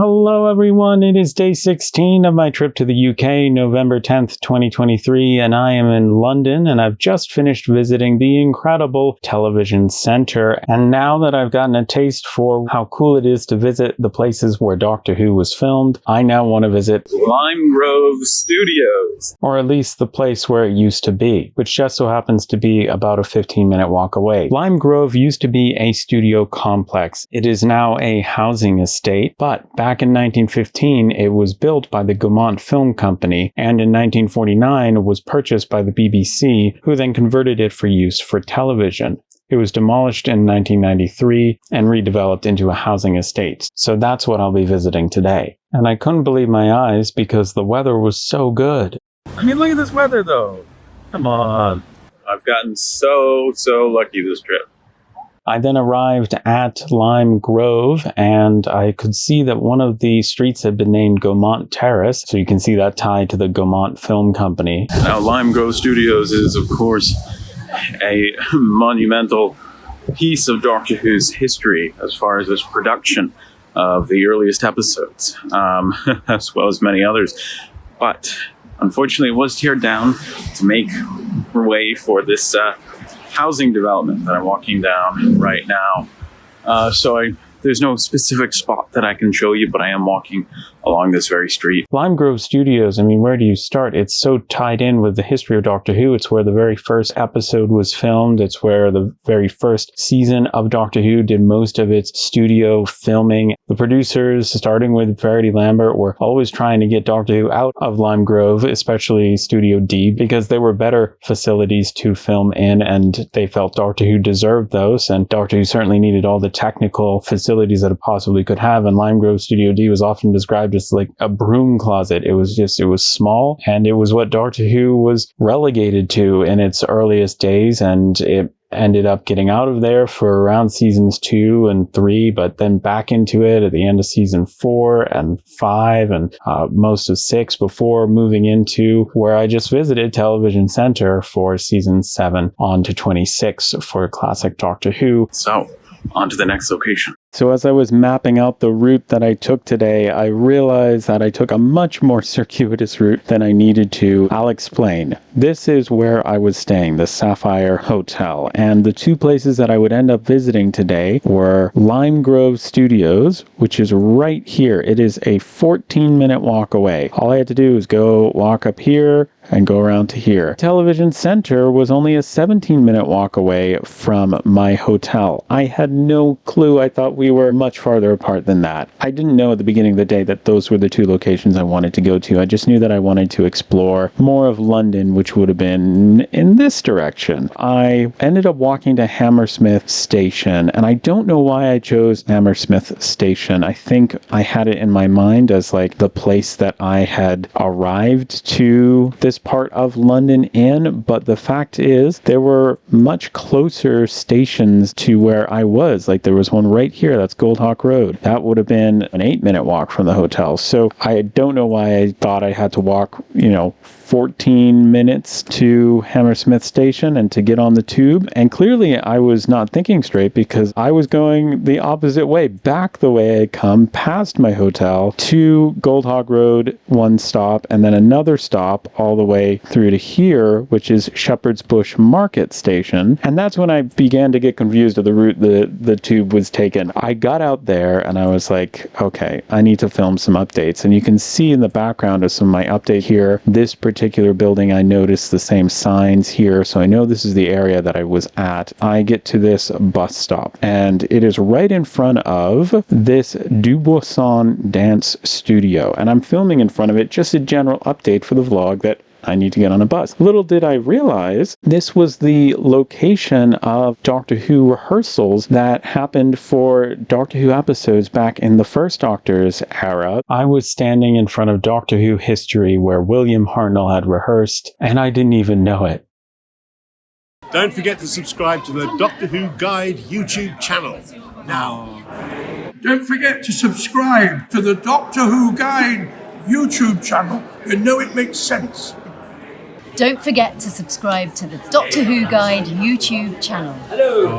Hello everyone, it is day 16 of my trip to the UK, November 10th, 2023, and I am in London, and I've just finished visiting the incredible television centre. And now that I've gotten a taste for how cool it is to visit the places where Doctor Who was filmed, I now want to visit Lime Grove Studios. Or at least the place where it used to be, which just so happens to be about a 15-minute walk away. Lime Grove used to be a studio complex. It is now a housing estate, but back in 1915, it was built by the Gaumont Film Company, and in 1949 was purchased by the BBC, who then converted it for use for television. It was demolished in 1993 and redeveloped into a housing estate. So that's what I'll be visiting today. And I couldn't believe my eyes because the weather was so good. I mean, look at this weather, though. Come on. I've gotten so lucky this trip. I then arrived at Lime Grove, and I could see that one of the streets had been named Gaumont Terrace, so you can see that tied to the Gaumont Film Company. Now, Lime Grove Studios is, of course, a monumental piece of Doctor Who's history as far as its production of the earliest episodes, as well as many others. But unfortunately, it was teared down to make way for this housing development that I'm walking down right now. There's no specific spot that I can show you, but I am walking along this very street. Lime Grove Studios, I mean, where do you start? It's so tied in with the history of Doctor Who. It's where the very first episode was filmed. It's where the very first season of Doctor Who did most of its studio filming. The producers, starting with Verity Lambert, were always trying to get Doctor Who out of Lime Grove, especially Studio D, because there were better facilities to film in, and they felt Doctor Who deserved those, and Doctor Who certainly needed all the technical facilities that it possibly could have, and Lime Grove Studio D was often described as like a broom closet. It was small, and it was what Doctor Who was relegated to in its earliest days, and it ended up getting out of there for around seasons 2 and 3, but then back into it at the end of season 4 and 5 and most of 6 before moving into where I just visited, Television Centre, for season 7 on to 26 for classic Doctor Who. So, on to the next location. So as I was mapping out the route that I took today, I realized that I took a much more circuitous route than I needed to. I'll explain. This is where I was staying, the Sapphire Hotel, and the two places that I would end up visiting today were Lime Grove Studios, which is right here. It is a 14-minute walk away. All I had to do was go walk up here and go around to here. Television Centre was only a 17-minute walk away from my hotel. I had no clue. I thought we were much farther apart than that. I didn't know at the beginning of the day that those were the two locations I wanted to go to. I just knew that I wanted to explore more of London, which would have been in this direction. I ended up walking to Hammersmith Station, and I don't know why I chose Hammersmith Station. I think I had it in my mind as like the place that I had arrived to this part of London in, but the fact is there were much closer stations to where I was. Like there was one right here, that's Goldhawk Road. That would have been an 8-minute walk from the hotel. So I don't know why I thought I had to walk, 14 minutes to Hammersmith Station and to get on the tube. And clearly I was not thinking straight because I was going the opposite way, back the way I had come, past my hotel to Goldhawk Road, one stop, and then another stop all the way through to here, which is Shepherd's Bush Market Station. And that's when I began to get confused of the route the tube was taken. I got out there and I was like, okay, I need to film some updates. And you can see in the background of some of my update here, this particular building, I noticed the same signs here, so I know this is the area that I was at. I get to this bus stop, and it is right in front of this Dubuisson Dance Studio, and I'm filming in front of it, just a general update for the vlog that I need to get on a bus. Little did I realize this was the location of Doctor Who rehearsals that happened for Doctor Who episodes back in the first Doctor's era. I was standing in front of Doctor Who history where William Hartnell had rehearsed, and I didn't even know it. Don't forget to subscribe to the Doctor Who Guide YouTube channel. Now, don't forget to subscribe to the Doctor Who Guide YouTube channel. You know it makes sense. Don't forget to subscribe to the Doctor Who Guide YouTube channel. Hello.